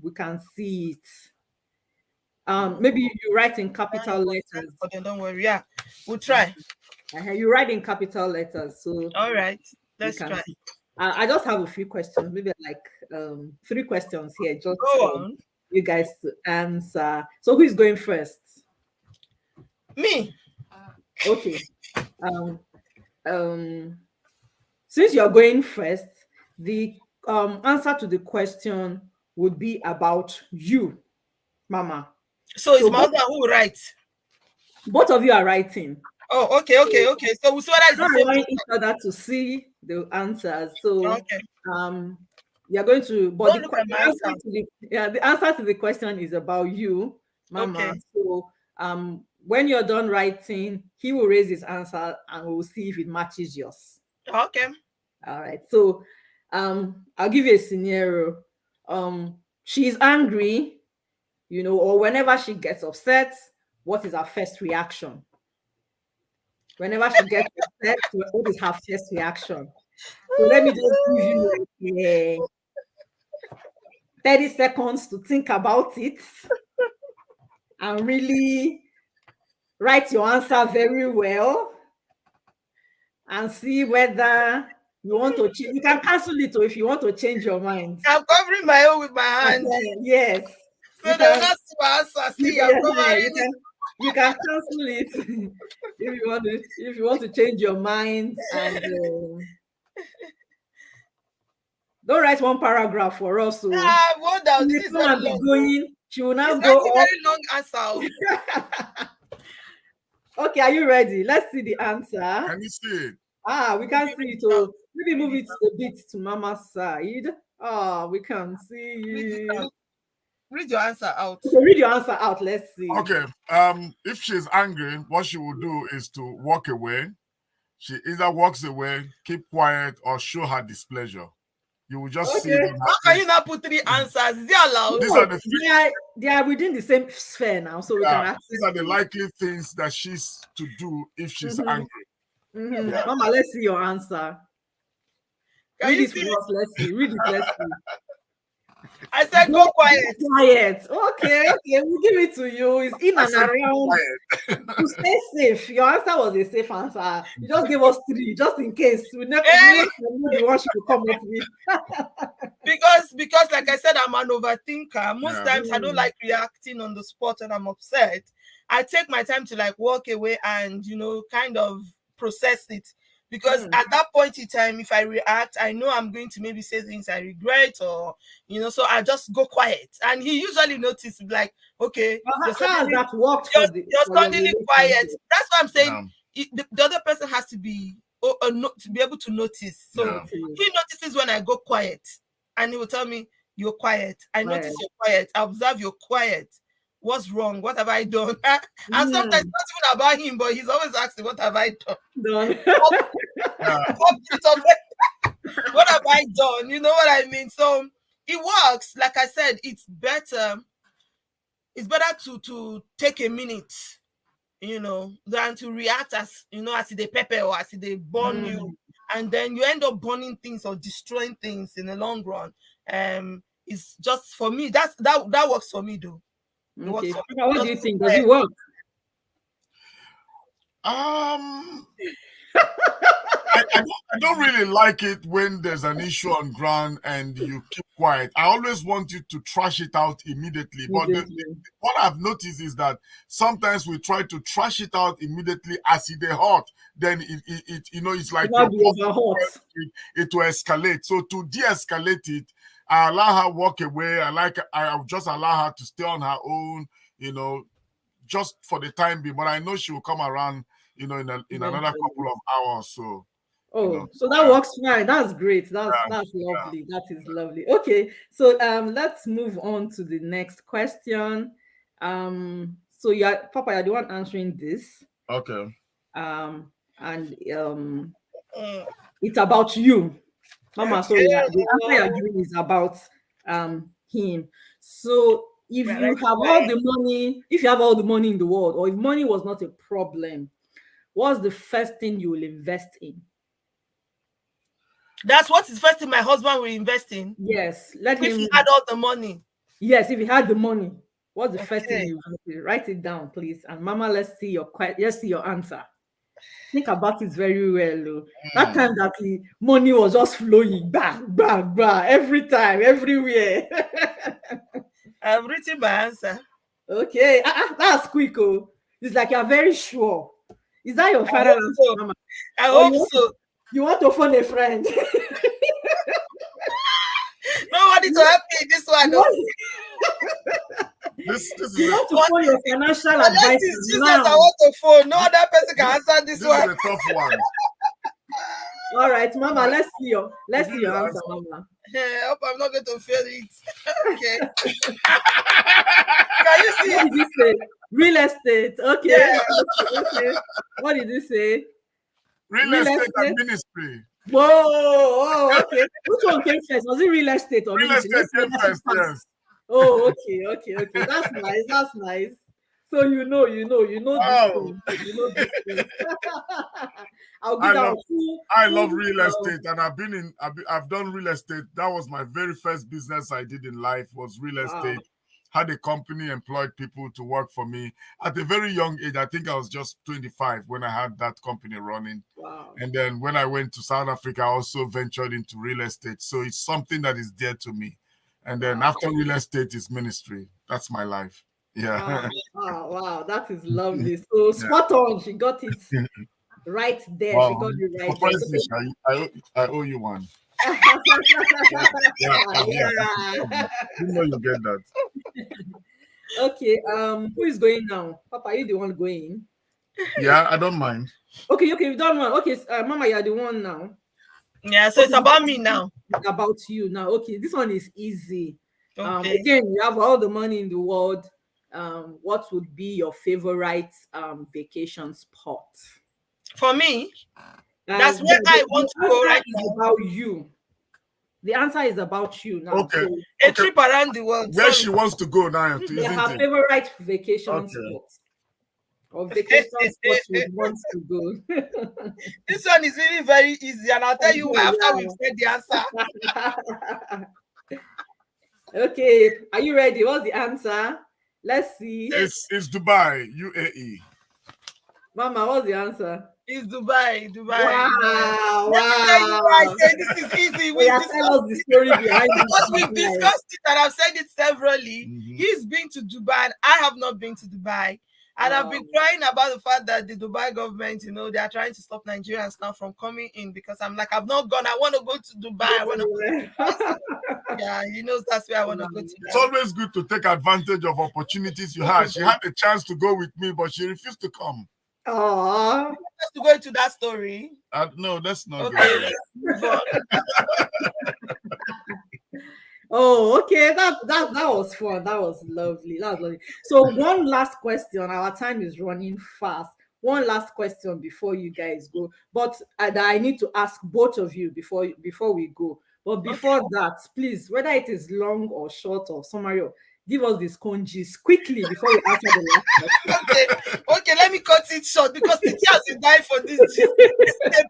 we can see it. Maybe you write in capital letters. But then don't worry. Yeah, we'll try. You write in capital letters. So All right, let's try. I just have a few questions, maybe like 3 questions here, just Go for on. you guys to answer. So who is going first? Me. Okay. Since you're going first, the answer to the question would be about you, Mama. So it's my husband who writes. Both of you are writing. Oh, okay. So we saw that Not allowing each other to see the answers. So you're going to, but the answer to the question is about you, Mama. Okay. So when you're done writing, he will raise his answer and we'll see if it matches yours. Okay. All right. So I'll give you a scenario. She's angry, or whenever she gets upset, what is her first reaction? Whenever she gets upset, what is her first reaction? So let me just give you 30 seconds to think about it and really write your answer very well and see whether you want to change. You can cancel it if you want to change your mind. I'm covering my own with my hand. Yes. So they'll not see my answer. See, you can cancel it if you want to change your mind, and don't write one paragraph for us. So this is very long. She will now it's go a very long answer. Okay, are you ready? Let's see the answer. Can you see it? We can see it. So maybe move it a bit to Mama's side. We can see. Read your answer out. Okay, read your answer out. Let's see. Okay. If she's angry, what she will do is to walk away. She either walks away, keep quiet, or show her displeasure. You will just see. How can you not put 3 answers? Is it allowed? These are they are within the same sphere now, so we can. These are the likely things that she's to do if she's angry. Mama, let's see your answer. Read it for us. Let's see. Read it. Let's see. I said go quiet. Quiet. Okay, we'll give it to you. It's in and around. To stay safe. Your answer was a safe answer. You just gave us 3, just in case. We never know the one she will come up with. because like I said, I'm an overthinker. Most times I don't like reacting on the spot and I'm upset. I take my time to walk away and kind of process it. because at that point in time, if I react, I know I'm going to maybe say things I regret, or so I just go quiet. And he usually notices, like, okay, Well, how has that worked you're, for your suddenly quiet. relationship? That's what I'm saying. Yeah. The other person has to be to be able to notice. So Yeah. he notices when I go quiet, and he will tell me, "You're quiet. I notice Right. you're quiet. I observe you're quiet. What's wrong? What have I done?" And sometimes not even about him, but he's always asking, "What have I done?" Done. Yeah. What have I done? You know what I mean? So it works. Like I said, it's better to take a minute, than to react as as they pepper or as they burn you, and then you end up burning things or destroying things in the long run. It's just, for me, that works for me though. It works Okay. for me. What do you think? Does it work? I don't really like it when there's an issue on ground and you keep quiet. I always want you to trash it out immediately. But what I've noticed is that sometimes we try to trash it out immediately as it is hot. Then it's like it will escalate. So to de-escalate it, I allow her walk away. I'll just allow her to stay on her own, just for the time being. But I know she will come around, in another couple of hours. So. So that works fine. That's great. That's lovely. That is lovely. Okay, so let's move on to the next question. So Papa, you're the one answering this. Okay. And it's about you, Mama. So the answer you're giving is about him. So if you have all the money in the world, or if money was not a problem, what's the first thing you will invest in? That's what is first thing my husband will invest in. Yes, if he had all the money. Yes, if he had the money, what's the first thing you will write it down, please? And Mama, let's see your answer. Think about it very well. That time that the money was just flowing, bang, bang, bang, every time, everywhere. I've written my answer. Okay, that's quick. It's like you're very sure. Is that your final answer, Mama? I hope so. You want to phone a friend? Nobody to help me this one. This is you want to phone your financial advisor. Jesus, I want to phone. No other person can answer this one. This is a tough one. All right, Mama, let's see your answer, Mama. I hope I'm not going to fail it. Okay. Can you see? What did you say? Real estate. Okay. Yeah. Okay. What did you say? Real estate and ministry. Whoa. Okay. Which one came first? Was it real estate or ministry? Real estate came first, yes. Oh, okay. That's nice. So you know this thing. I'll give I love real estate, and I've done real estate. That was my very first business I did in life, was real estate. Had a company, employed people to work for me at a very young age. I think I was just 25 when I had that company running. Wow. And then when I went to South Africa, I also ventured into real estate. So it's something that is dear to me. And then after real estate is ministry. That's my life. Yeah. Wow. That is lovely. So spot on. She got it right there. Wow. She got it right there. I owe you one. Yeah. You know you get that. Okay. Who is going now? Papa, are you the one going? Yeah, I don't mind. Okay, you've done one. Okay, Mama, you're the one now. Yeah, so it's about me now. It's about you now. Okay, this one is easy. Okay. Again, you have all the money in the world. What would be your favorite vacation spot? For me, that's where I want to go right now. About you. The answer is about you now. Okay. So, a trip around the world. Where she wants to go now. Her favorite vacation spot. Or vacation spot she wants to go. This one is really very easy, and I'll tell you why after we've said the answer. Okay, are you ready? What's the answer? Let's see. It's Dubai, UAE. Mama, what's the answer? It's Dubai. Wow. I say this is easy. We tell us the story behind it. Because we've discussed it, and I've said it severally. He's been to Dubai, and I have not been to Dubai. And I've been crying about the fact that the Dubai government, they are trying to stop Nigerians now from coming in, because I'm like, I've not gone. I want to go to Dubai. I want to go to Dubai. Yeah, he knows that's where I want to go to. It's always good to take advantage of opportunities you had. She had a chance to go with me, but she refused to come. Oh, Let's go into that story. No, that's not Okay, good. let's move on. Oh, okay. That was fun. That was lovely. That was lovely. So one last question. Our time is running fast. One last question before you guys go. But I need to ask both of you before we go. But before that, please, whether it is long or short or summary, give us the sconges quickly before we answer the last question. Okay, let me cut it short, because Titi has been dying for this. This is a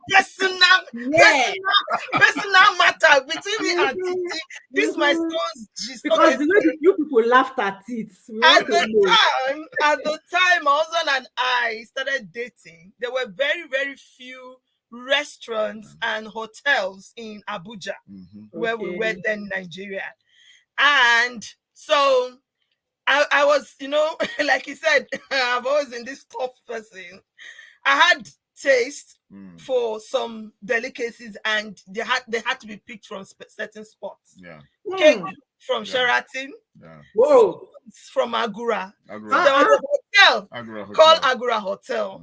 personal matter between me and Titi. This is my stones gist. Because the way you people laughed at it. At the time, my husband and I started dating, there were very, very few restaurants and hotels in Abuja, where we were then in Nigeria. And so I was, like you said, I've always been this tough person. I had taste for some delicacies, and they had to be picked from certain spots. Yeah. Cake from Sheraton. Yeah. Whoa. From Agura. Agura. So there was a hotel called Agura Hotel.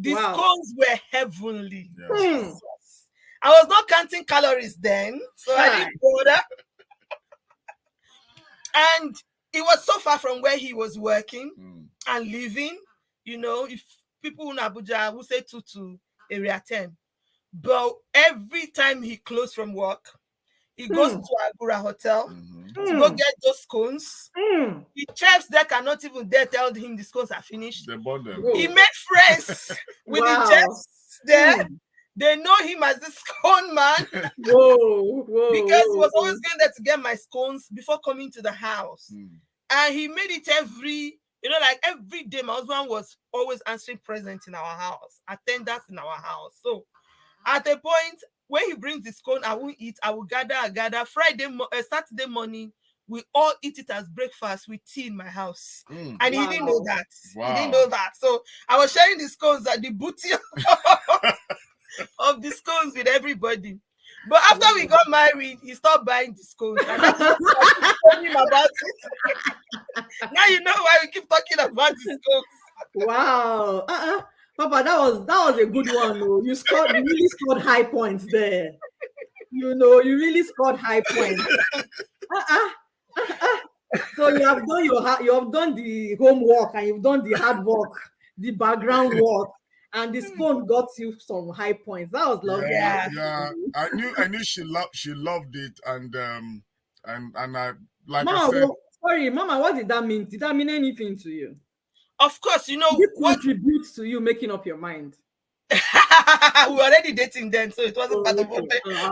The scones were heavenly. Yeah. I was not counting calories then, so I didn't bother. And it was so far from where he was working and living. If people in Abuja would say to area 10. But every time he closed from work, he goes to Agura Hotel to go get those scones. The chefs there cannot even dare tell him the scones are finished. They bought them. He made friends with the chefs there. They know him as the scone man. Whoa. Because he was always going there to get my scones before coming to the house. And he made it every day. My husband was always answering presents in our house, attendance in our house. So at a point, when he brings the scone, I won't eat. I will gather. Saturday morning, we all eat it as breakfast with tea in my house. And he didn't know that. He didn't know that. So I was sharing the scones at the booty of the scones with everybody. But after we got married, he stopped buying the scones. And I told him about it. Now you know why we keep talking about the scones. Wow. Papa, that was a good one. You really scored high points there. You really scored high points. So you have done the homework, and you've done the hard work, the background work, and the scone got you some high points. That was lovely. Yeah. I knew she loved it, and I like Mama, I said. sorry, Mama, what did that mean? Did that mean anything to you? Of course, Did it contribute to you making up your mind? We were already dating then, so it wasn't part of what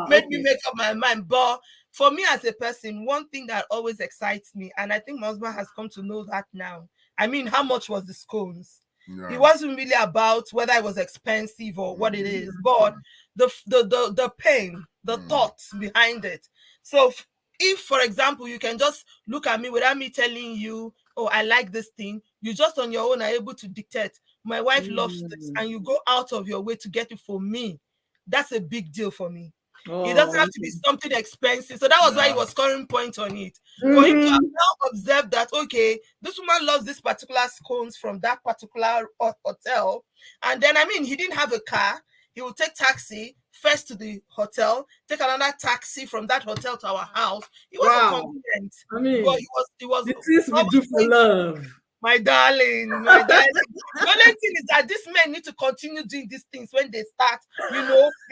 made me make up my mind. But for me as a person, one thing that always excites me, and I think my husband has come to know that now. I mean, how much was the scones? Yeah. It wasn't really about whether it was expensive or what it is, but the pain, the thoughts behind it. So if, for example, you can just look at me without me telling you, oh, I like this thing, you just on your own are able to dictate, my wife loves this, and you go out of your way to get it for me, that's a big deal for me. It doesn't have to be something expensive. So that was why he was scoring points on it. For him to have now observed that, okay, this woman loves this particular scones from that particular hotel. And then, he didn't have a car. He would take taxi first to the hotel, take another taxi from that hotel to our house. It wasn't convenient. But it was the things we do for love. My darling. The only thing is that these men need to continue doing these things when they start,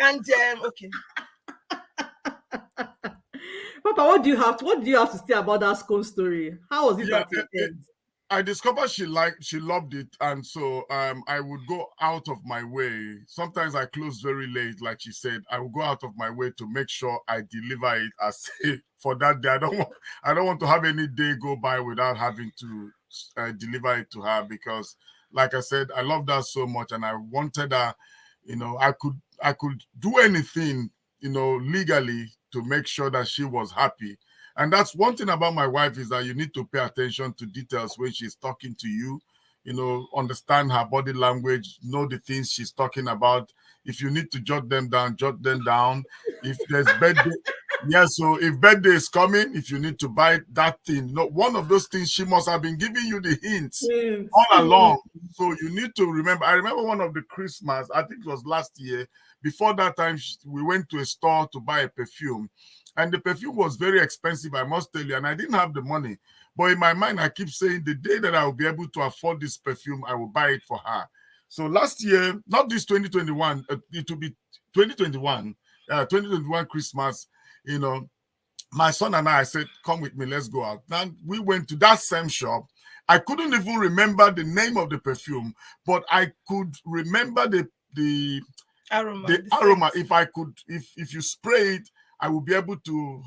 and okay. Papa, what do you have to say about that scone story? How was it? I discovered she loved it, and so I would go out of my way. Sometimes I close very late, like she said. I would go out of my way to make sure I deliver it as for that day. I don't want to have any day go by without having to deliver it to her, because, like I said, I loved her so much, and I wanted her. I could do anything, legally to make sure that she was happy. And that's one thing about my wife, is that you need to pay attention to details when she's talking to you. understand her body language, know the things she's talking about. If you need to jot them down, jot them down. If there's birthday, yeah, so if birthday is coming, if you need to buy that thing, no, one of those things, she must have been giving you the hints Yes. all along. So you need to remember. I remember one of the Christmas, I think it was last year. Before that time, we went to a store to buy a perfume, and the perfume was very expensive, I must tell you, and I didn't have the money. But in my mind, I keep saying the day that I will be able to afford this perfume, I will buy it for her. So last year, not this 2021, it will be 2021, 2021 Christmas, you know, my son and I said, come with me, let's go out. Then we went to that same shop. I couldn't even remember the name of the perfume, but I could remember the Aroma. the The aroma. scent. If I could, if you spray it, I would be able to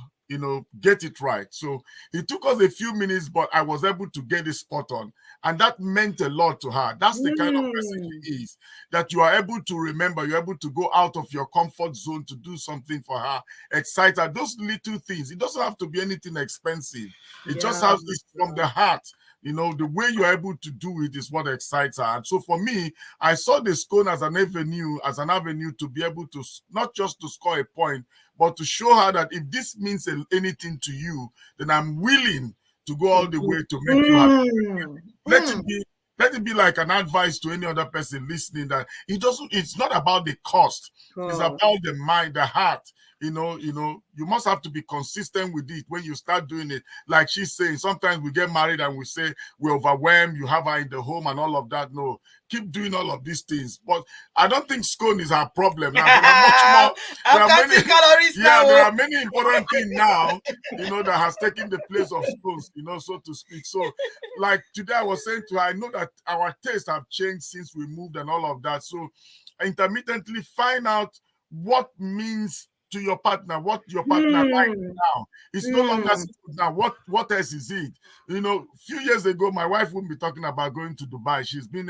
get it right. So it took us a few minutes, but I was able to get it spot on, and that meant a lot to her. That's the kind of person Mm. she is, that you are able to remember, you're able to go out of your comfort zone to do something for her, excite her. Those little things, it doesn't have to be anything expensive. It just Yeah. has this from the heart. The way you're able to do it is what excites her. And so for me, I saw the scone as an avenue to be able to not just to score a point, but to show her that if this means anything to you, then I'm willing to go all the way to make you happy. Mm. Let Mm. it be. Let it be like an advice to any other person listening that it's not about the cost. It's God. about the mind, the heart. You must have to be consistent with it when you start doing it. Like she's saying, sometimes we get married and we say we're overwhelmed, you have her in the home and all of that. No, keep doing all of these things. But I don't think scone is our problem now. There are much more. There I'm are many, counting calories yeah, now. there Oh. are many important things now, that has taken the place of scones, so to speak. So, like today, I was saying to her, I know that our tastes have changed since we moved and all of that. So, intermittently find out what means to your partner, what your partner likes Mm. now. It's no longer Mm. food now. What else is it? A few years ago, my wife wouldn't be talking about going to Dubai. She's been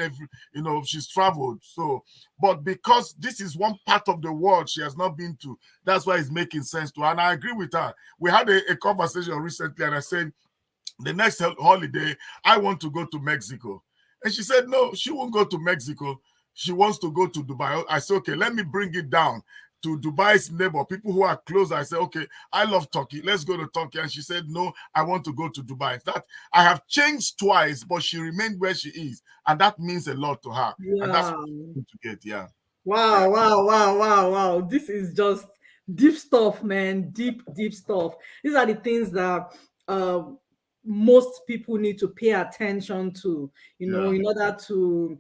she's traveled. So, but because this is one part of the world she has not been to, that's why it's making sense to her. And I agree with her. We had a conversation recently, and I said, the next holiday, I want to go to Mexico. And she said, no, she won't go to Mexico. She wants to go to Dubai. I said, okay, let me bring it down to Dubai's neighbor, people who are close. I said, okay, I love Turkey. Let's go to Turkey. And she said, no, I want to go to Dubai. That I have changed twice, but she remained where she is. And that means a lot to her. And that's what Yeah. I'm going to get. Yeah. Wow, wow, wow, wow, wow. This is just deep stuff, man. Deep, deep stuff. These are the things that most people need to pay attention to, Yeah. in order to,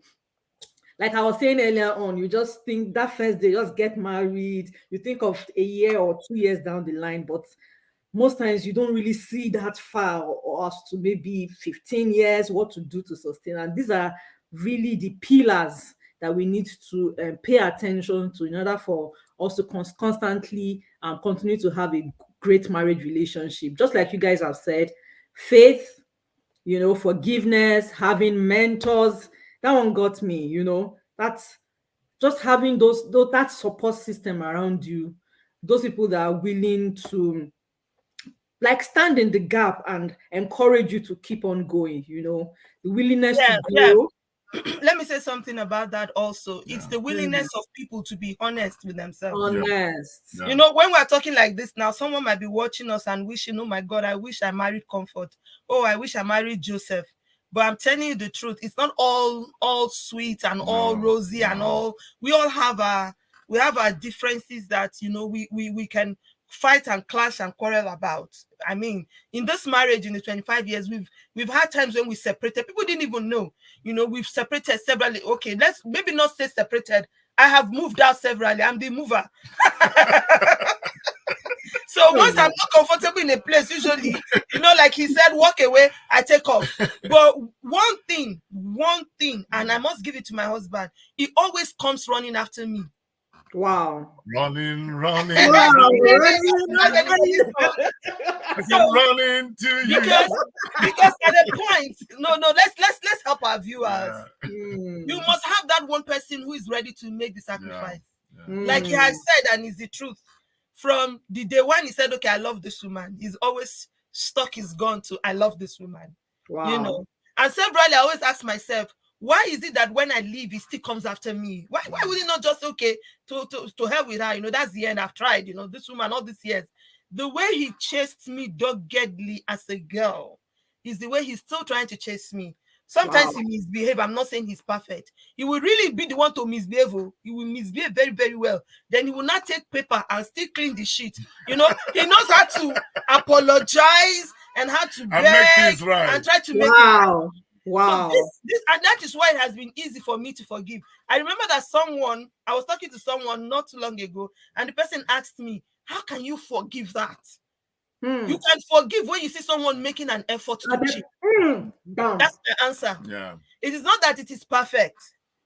like I was saying earlier on, you just think that first day, just get married, you think of a year or 2 years down the line, but most times you don't really see that far, or as to maybe 15 years, what to do to sustain. And these are really the pillars that we need to pay attention to in order for us to constantly continue to have a great marriage relationship. Just like you guys have said, faith, forgiveness, having mentors. That one got me, that's just having those that support system around you, those people that are willing to like stand in the gap and encourage you to keep on going, the willingness to Yeah, yeah. grow. Let me say something about that also. It's Yeah. the willingness of people to be honest with themselves. Yeah. Honest. Yeah. When we're talking like this now, someone might be watching us and wishing, oh my God, I wish I married Comfort. Oh, I wish I married Joseph. But I'm telling you the truth, it's not all sweet and all No, rosy and no. all. We all have our differences that we can fight and clash and quarrel about. I mean, in this marriage, in the 25 years, we've had times when we separated. People didn't even know. We've separated severally. Okay, let's maybe not say separated. I have moved out severally. I'm the mover. So once I'm not comfortable in a place, usually, like he said, walk away, I take off. But one thing, and I must give it to my husband, he always comes running after me. Wow. Running, Wow. running, So running to you. because at a point, no, let's help our viewers. Yeah. You must have that one person who is ready to make the sacrifice. Yeah. Like he has said, and it's the truth. From the day when he said, okay, I love this woman, he's always stuck his gun to, I love this woman. Wow. And severally, I always ask myself, Why is it that when I leave, he still comes after me? Why would he not just okay to help with her? You know, that's the end. I've tried. You know, this woman all these years. The way he chased me doggedly as a girl is the way he's still trying to chase me. Sometimes Wow. he misbehave. I'm not saying he's perfect. He will really be the one to misbehave. He will misbehave very, very well. Then he will not take paper and still clean the shit. You know, he knows how to apologize and how to And make beg things right. and try to make it right. Wow. So Wow. this and that is why it has been easy for me to forgive. I remember that I was talking to someone not too long ago, and the person asked me, "How can you forgive that?" You can forgive when you see someone making an effort to cheat. Down. That's the answer. Yeah. It is not that it is perfect,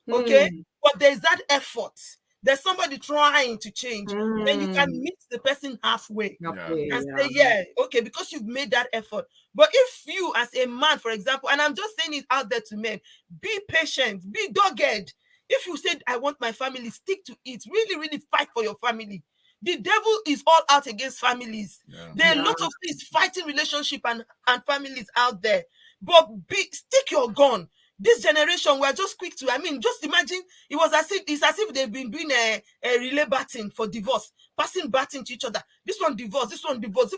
okay? But there's that effort. There's somebody trying to change. Then you can meet the person halfway and say, yeah, okay, because you've made that effort. But if you, as a man, for example, and I'm just saying it out there to men, be patient, be dogged. If you said, I want my family, stick to it. Really, really fight for your family. The devil is all out against families. There are a lot of things fighting relationship and families out there. But stick your gun. This generation, we're just quick to, just imagine it's as if they've been doing a relay batting for divorce, passing baton to each other. This one divorce, this one divorce.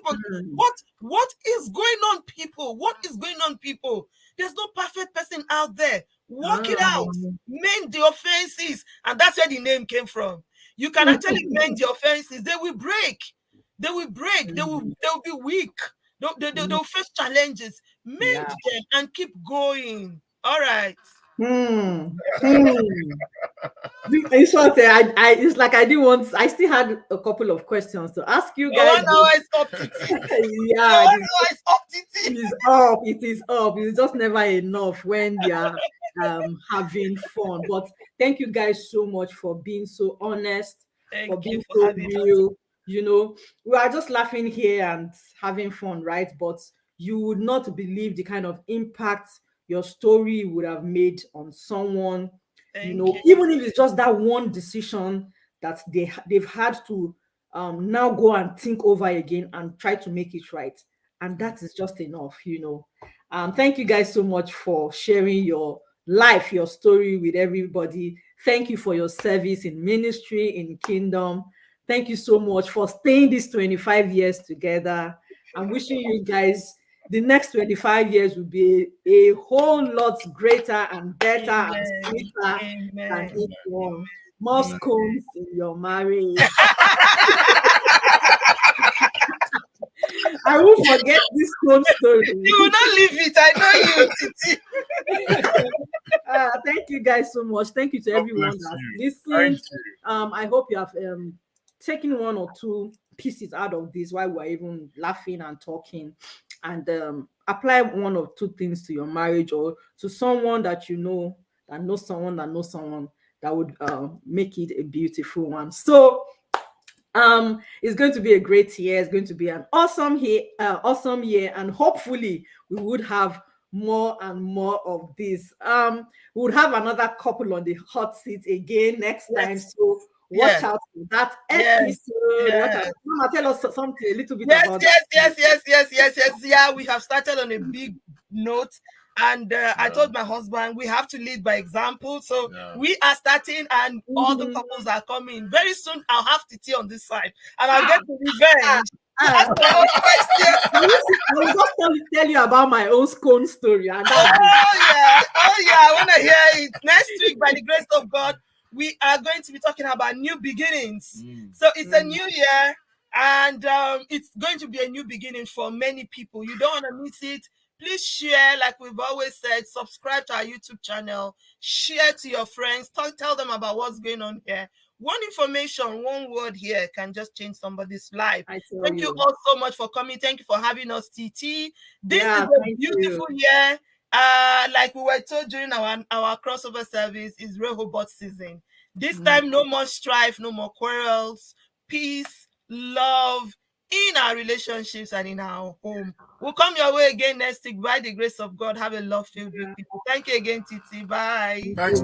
What is going on, people? What is going on, people? There's no perfect person out there. Work it out. Mend the offenses. And that's where the name came from. You can actually mend the offenses. They will break. They will break. They will be weak. They'll face challenges. Mend them and keep going. All right. In short, it's like I didn't want. I still had a couple of questions to ask you guys. It's up to Yeah, it's up to it is up. It is up. It's just never enough when they are having fun. But thank you guys so much for being so honest, for being so real. You know, we are just laughing here and having fun, right? But you would not believe the kind of impact your story would have made on someone. You know, even if it's just that one decision that they've had to now go and think over again and try to make it right. And that is just enough, you know. Thank you guys so much for sharing your life, your story with everybody. Thank you for your service in ministry, in kingdom. Thank you so much for staying these 25 years together. I'm wishing you guys the next 25 years will be a whole lot greater and better and sweeter than this one. More scones in your marriage. I won't forget this scone story. You will not leave it. I know you, Titi. Thank you guys so much. Thank you to everyone that listened. I hope you have taken one or two pieces out of this while we're even laughing and talking, and apply one or two things to your marriage or to someone that you know that knows someone that knows someone that would make it a beautiful one. So it's going to be a great year. It's going to be an awesome year, and hopefully we would have more and more of this. We would have another couple on the hot seat again next time. So watch out for that episode. Watch out. Mama, tell us something a little bit about Yes. Yeah, we have started on a big note. And I told my husband we have to lead by example. So we are starting, and all the couples are coming. Very soon, I'll have Titi on this side, and I'll get the revenge. I will just tell you about my own scone story. And I want to hear it. Next week, by the grace of God, we are going to be talking about new beginnings. So it's a new year, and it's going to be a new beginning for many people. You don't want to miss it. Please share, like we've always said, subscribe to our YouTube channel, share to your friends, tell them about what's going on here. One information, one word here can just change somebody's life. Thank you all so much for coming. Thank you for having us, TT. This is a beautiful year. Like we were told during our crossover service, is Rehoboth season. This time, no more strife, no more quarrels, peace, love in our relationships and in our home. We'll come your way again next week by the grace of God. Have a love-filled week, people. Thank you again, Titi. Bye. Thanks.